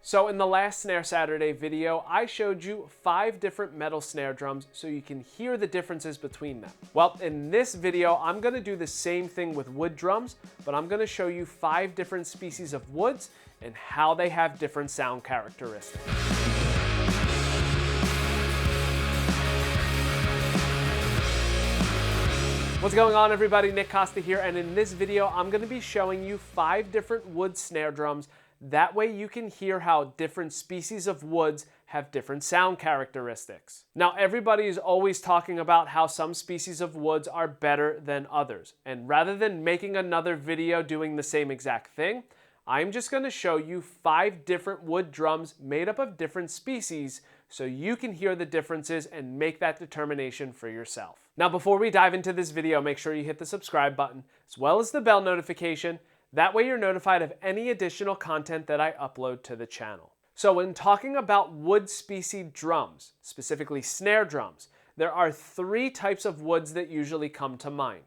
So in the last Snare Saturday video, I showed you 5 different metal snare drums so you can hear the differences between them. Well, in this video, I'm gonna do the same thing with wood drums, but I'm gonna show you 5 different species of woods and how they have different sound characteristics. What's going on, everybody? Nick Costa here, and in this video, I'm gonna be showing you 5 different wood snare drums. That way you can hear how different species of woods have different sound characteristics. Now, everybody is always talking about how some species of woods are better than others. And rather than making another video doing the same exact thing, I'm just going to show you 5 different wood drums made up of different species so you can hear the differences and make that determination for yourself. Now, before we dive into this video, make sure you hit the subscribe button as well as the bell notification. That way you're notified of any additional content that I upload to the channel. So when talking about wood species drums, specifically snare drums, there are 3 types of woods that usually come to mind: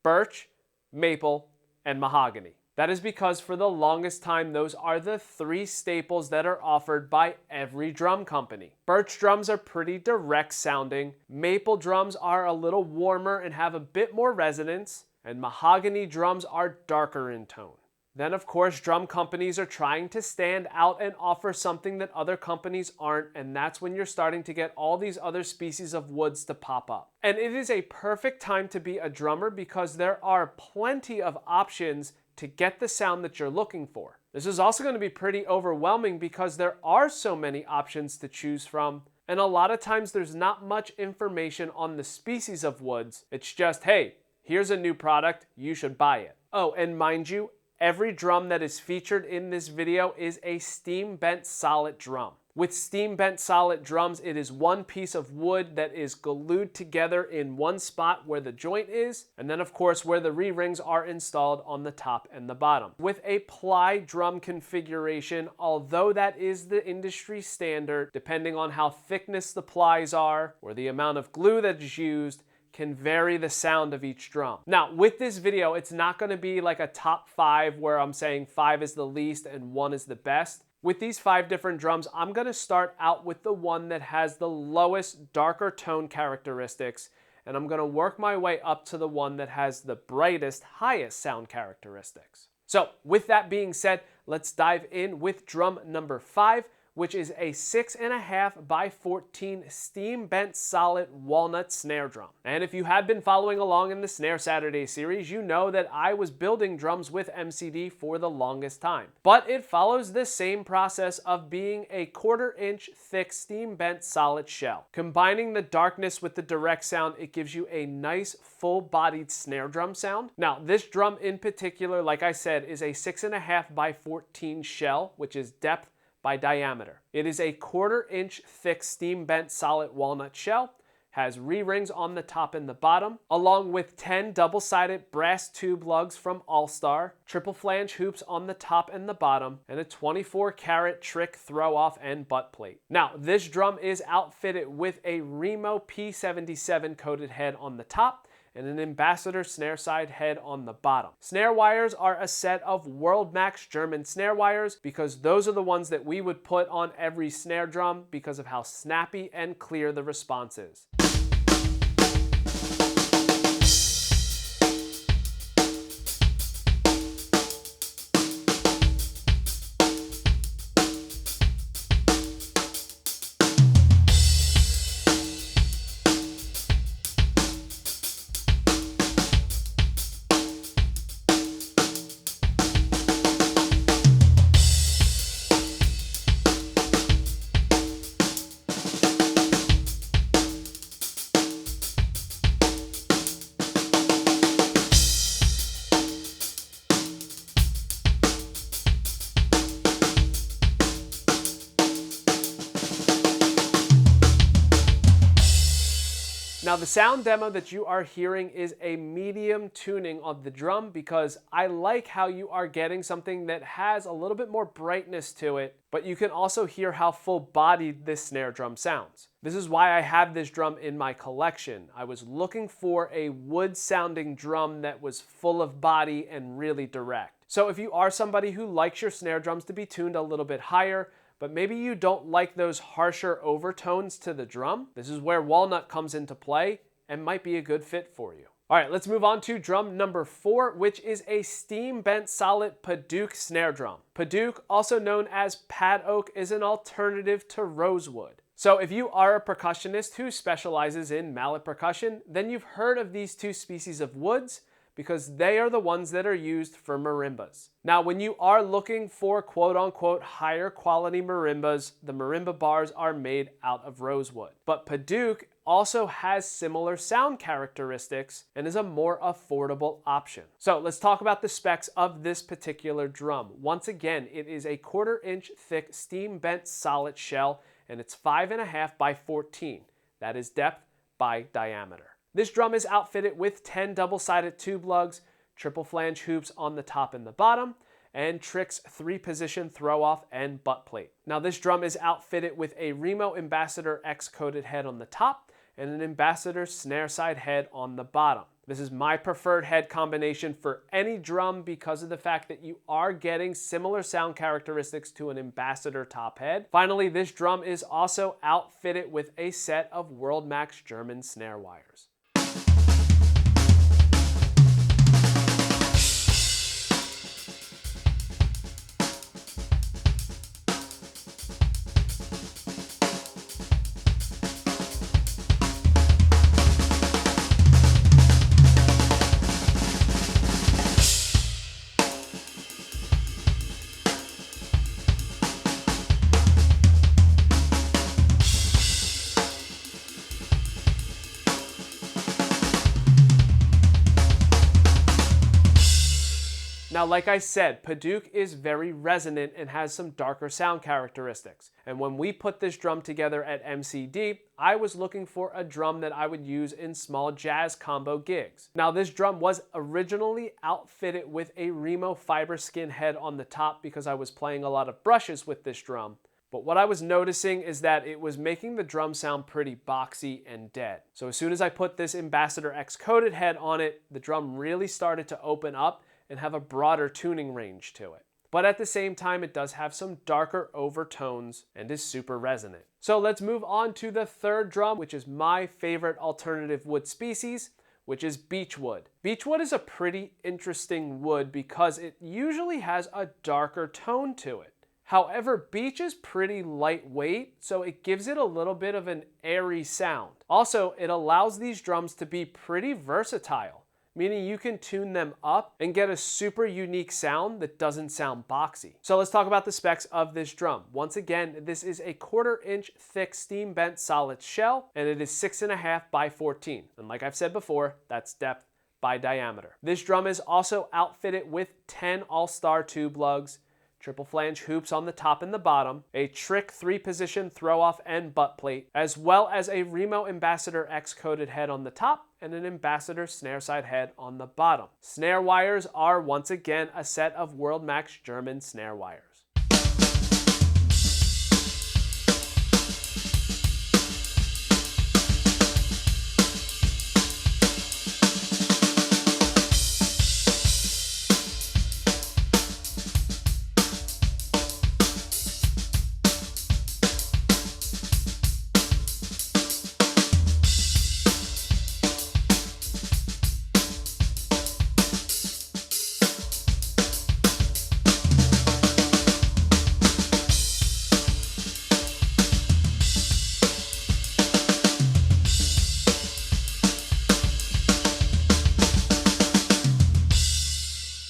birch, maple, and mahogany. That is because for the longest time, those are the 3 staples that are offered by every drum company. Birch drums are pretty direct sounding, maple drums are a little warmer and have a bit more resonance, and mahogany drums are darker in tone. Then, of course, drum companies are trying to stand out and offer something that other companies aren't, and that's when you're starting to get all these other species of woods to pop up. And it is a perfect time to be a drummer because there are plenty of options to get the sound that you're looking for. This is also going to be pretty overwhelming because there are so many options to choose from, and a lot of times there's not much information on the species of woods. It's just, hey, here's a new product, you should buy it. Oh, and mind you, every drum that is featured in this video is a steam bent solid drum. With steam bent solid drums, it is one piece of wood that is glued together in one spot where the joint is, and then of course where the re-rings are installed on the top and the bottom. With a ply drum configuration, although that is the industry standard, depending on how thickness the plies are or the amount of glue that is used, can vary the sound of each drum. Now, with this video, it's not going to be like a top 5 where I'm saying 5 is the least and 1 is the best. With these 5 different drums, I'm going to start out with the one that has the lowest, darker tone characteristics, and I'm going to work my way up to the one that has the brightest, highest sound characteristics. So, with that being said, let's dive in with drum number 5, which is a 6.5 by 14 steam bent solid walnut snare drum. And if you have been following along in the Snare Saturday series, you know that I was building drums with MCD for the longest time. But it follows the same process of being a 1/4 inch thick steam bent solid shell. Combining the darkness with the direct sound, it gives you a nice full-bodied snare drum sound. Now, this drum in particular, like I said, is a 6.5 by 14 shell, which is depth by diameter. It is a 1/4 inch thick steam bent solid walnut shell, has re-rings on the top and the bottom, along with 10 double-sided brass tube lugs from All-Star, triple flange hoops on the top and the bottom, and a 24-karat trick throw-off and butt plate. Now, this drum is outfitted with a Remo P77 coated head on the top and an Ambassador snare side head on the bottom. Snare wires are a set of World Max German snare wires because those are the ones that we would put on every snare drum because of how snappy and clear the response is. Now, the sound demo that you are hearing is a medium tuning of the drum because I like how you are getting something that has a little bit more brightness to it, but you can also hear how full-bodied this snare drum sounds. This is why I have this drum in my collection. I was looking for a wood-sounding drum that was full of body and really direct. So if you are somebody who likes your snare drums to be tuned a little bit higher, but maybe you don't like those harsher overtones to the drum. This is where walnut comes into play and might be a good fit for you. All right, let's move on to drum number 4, which is a steam bent solid Padauk snare drum. Padauk, also known as pad oak, is an alternative to rosewood. So if you are a percussionist who specializes in mallet percussion, then you've heard of these two species of woods because they are the ones that are used for marimbas. Now, when you are looking for quote-unquote higher quality marimbas, the marimba bars are made out of rosewood. But Padauk also has similar sound characteristics and is a more affordable option. So let's talk about the specs of this particular drum. Once again, it is a 1/4 inch thick steam bent solid shell, and it's 5.5 by 14. That is depth by diameter. This drum is outfitted with 10 double-sided tube lugs, triple flange hoops on the top and the bottom, and Tricks 3-position throw-off and butt plate. Now this drum is outfitted with a Remo Ambassador X-coated head on the top and an Ambassador snare side head on the bottom. This is my preferred head combination for any drum because of the fact that you are getting similar sound characteristics to an Ambassador top head. Finally, this drum is also outfitted with a set of World Max German snare wires. Now, like I said, Padauk is very resonant and has some darker sound characteristics. And when we put this drum together at MCD, I was looking for a drum that I would use in small jazz combo gigs. Now, this drum was originally outfitted with a Remo fiber skin head on the top because I was playing a lot of brushes with this drum. But what I was noticing is that it was making the drum sound pretty boxy and dead. So as soon as I put this Ambassador X coated head on it, the drum really started to open up and have a broader tuning range to it. But at the same time, it does have some darker overtones and is super resonant. So let's move on to the third drum, which is my favorite alternative wood species, which is beechwood. Beechwood is a pretty interesting wood because it usually has a darker tone to it. However, beech is pretty lightweight, so it gives it a little bit of an airy sound. Also, it allows these drums to be pretty versatile, meaning you can tune them up and get a super unique sound that doesn't sound boxy. So let's talk about the specs of this drum. Once again, this is a 1/4 inch thick steam bent solid shell, and it is 6.5 by 14. And like I've said before, that's depth by diameter. This drum is also outfitted with 10 all-star tube lugs, triple flange hoops on the top and the bottom, a Trick 3-position throw-off and butt plate, as well as a Remo Ambassador X-coated head on the top and an Ambassador snare side head on the bottom. Snare wires are once again a set of World Max German snare wires.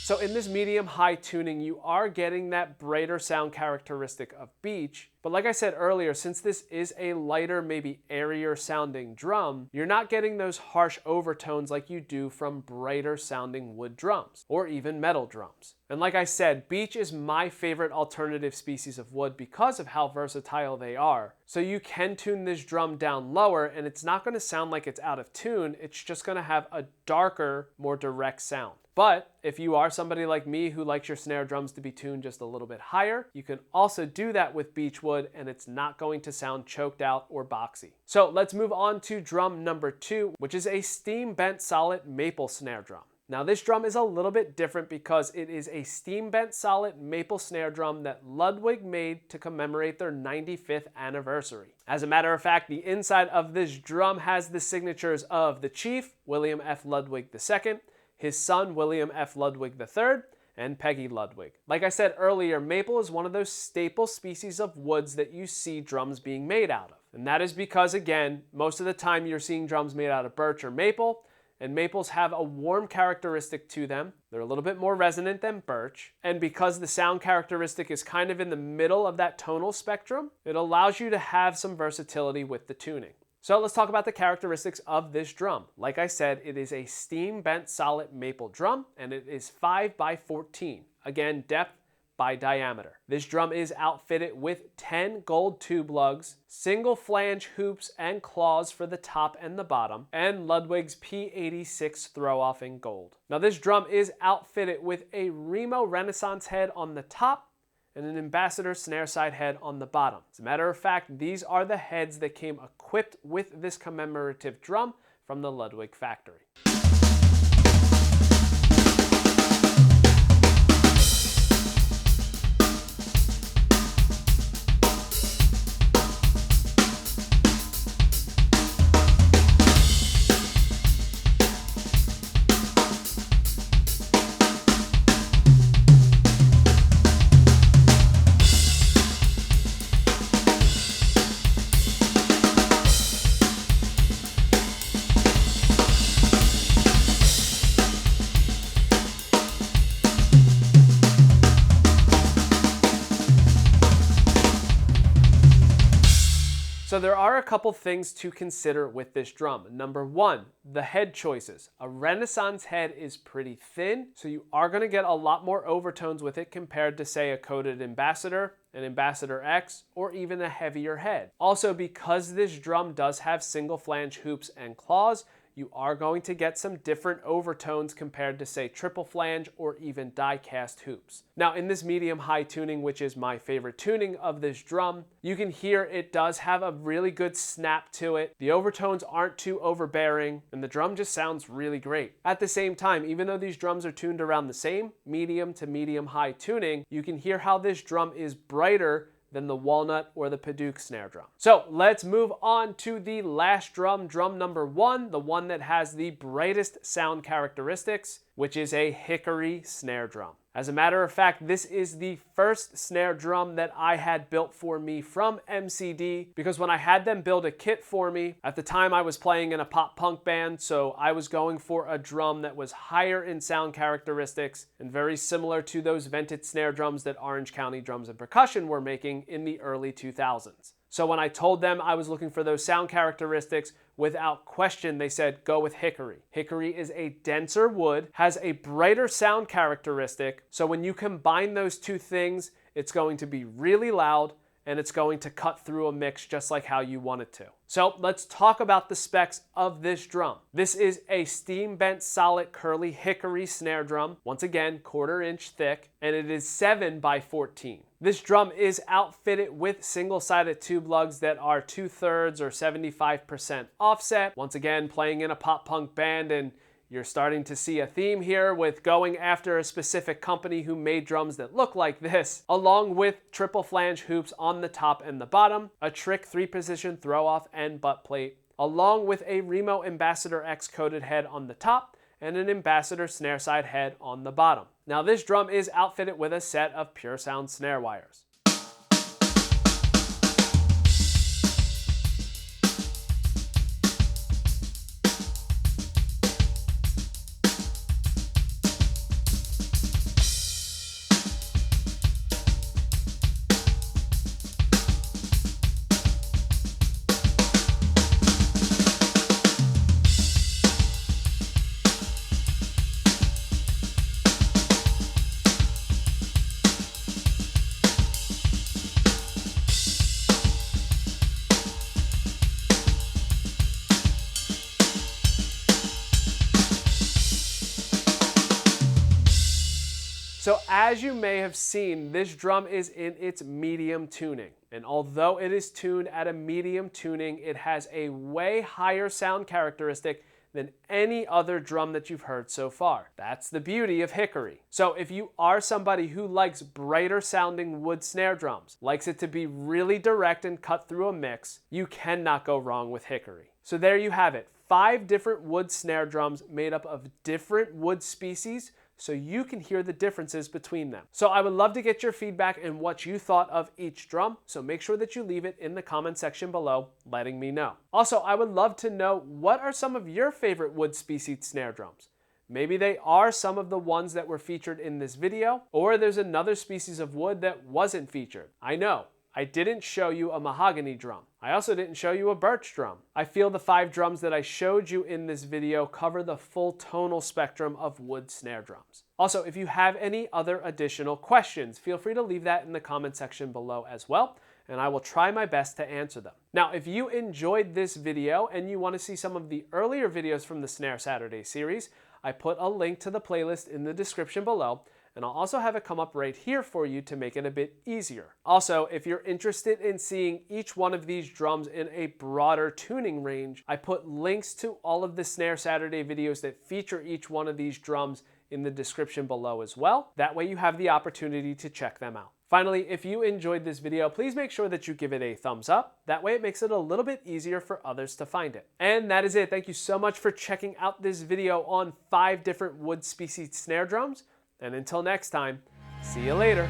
So in this medium-high tuning, you are getting that brighter sound characteristic of beech. But like I said earlier, since this is a lighter, maybe airier sounding drum, you're not getting those harsh overtones like you do from brighter sounding wood drums or even metal drums. And like I said, beech is my favorite alternative species of wood because of how versatile they are. So you can tune this drum down lower and it's not going to sound like it's out of tune. It's just going to have a darker, more direct sound. But if you are somebody like me who likes your snare drums to be tuned just a little bit higher, you can also do that with beechwood and it's not going to sound choked out or boxy. So let's move on to drum number 2, which is a steam bent solid maple snare drum. Now this drum is a little bit different because it is a steam bent solid maple snare drum that Ludwig made to commemorate their 95th anniversary. As a matter of fact, the inside of this drum has the signatures of the chief, William F. Ludwig II, his son, William F. Ludwig III, and Peggy Ludwig. Like I said earlier, maple is one of those staple species of woods that you see drums being made out of. And that is because, again, most of the time you're seeing drums made out of birch or maple, and maples have a warm characteristic to them. They're a little bit more resonant than birch. And because the sound characteristic is kind of in the middle of that tonal spectrum, it allows you to have some versatility with the tuning. So let's talk about the characteristics of this drum. Like I said, it is a steam bent solid maple drum, and it is 5x14. Again, depth by diameter. This drum is outfitted with 10 gold tube lugs, single flange hoops and claws for the top and the bottom, and Ludwig's P86 throw-off in gold. Now this drum is outfitted with a Remo Renaissance head on the top and an Ambassador snare side head on the bottom. As a matter of fact, these are the heads that came equipped with this commemorative drum from the Ludwig factory. So there are a couple things to consider with this drum. Number one, the head choices. A Renaissance head is pretty thin, so you are going to get a lot more overtones with it compared to, say, a coated Ambassador, an Ambassador X, or even a heavier head. Also, because this drum does have single flange hoops and claws, you are going to get some different overtones compared to, say, triple flange or even die cast hoops. Now in this medium high tuning, which is my favorite tuning of this drum, you can hear it does have a really good snap to it. The overtones aren't too overbearing, and the drum just sounds really great. At the same time, even though these drums are tuned around the same, medium to medium high tuning, you can hear how this drum is brighter than the walnut or the Padauk snare drum. So let's move on to the last drum, drum number one, the one that has the brightest sound characteristics, which is a hickory snare drum. As a matter of fact, this is the first snare drum that I had built for me from MCD, because when I had them build a kit for me, at the time I was playing in a pop punk band, so I was going for a drum that was higher in sound characteristics and very similar to those vented snare drums that Orange County Drums and Percussion were making in the early 2000s. So when I told them I was looking for those sound characteristics, without question, they said, go with hickory. Hickory is a denser wood, has a brighter sound characteristic, so when you combine those two things, it's going to be really loud and it's going to cut through a mix just like how you want it to. So let's talk about the specs of this drum. This is a steam bent solid curly hickory snare drum, once again 1/4 inch thick, and it is 7x14. This drum is outfitted with single-sided tube lugs that are 2/3 or 75% offset. Once again, playing in a pop punk band, and you're starting to see a theme here with going after a specific company who made drums that look like this, along with triple flange hoops on the top and the bottom, a trick 3-position throw-off and butt plate, along with a Remo Ambassador X coated head on the top and an Ambassador snare side head on the bottom. Now this drum is outfitted with a set of Pure Sound snare wires. So as you may have seen, this drum is in its medium tuning. And although it is tuned at a medium tuning, it has a way higher sound characteristic than any other drum that you've heard so far. That's the beauty of hickory. So if you are somebody who likes brighter sounding wood snare drums, likes it to be really direct and cut through a mix, you cannot go wrong with hickory. So there you have it, 5 different wood snare drums made up of different wood species, so you can hear the differences between them. So I would love to get your feedback and what you thought of each drum, so make sure that you leave it in the comment section below, letting me know. Also, I would love to know, what are some of your favorite wood species snare drums? Maybe they are some of the ones that were featured in this video, or there's another species of wood that wasn't featured. I know, I didn't show you a mahogany drum. I also didn't show you a birch drum. I feel the 5 drums that I showed you in this video cover the full tonal spectrum of wood snare drums. Also, if you have any other additional questions, feel free to leave that in the comment section below as well, and I will try my best to answer them. Now, if you enjoyed this video and you want to see some of the earlier videos from the Snare Saturday series, I put a link to the playlist in the description below, and I'll also have it come up right here for you to make it a bit easier. Also, if you're interested in seeing each one of these drums in a broader tuning range, I put links to all of the Snare Saturday videos that feature each one of these drums in the description below as well. That way you have the opportunity to check them out. Finally, if you enjoyed this video, please make sure that you give it a thumbs up. That way it makes it a little bit easier for others to find it. And that is it. Thank you so much for checking out this video on 5 different wood species snare drums. And until next time, see you later.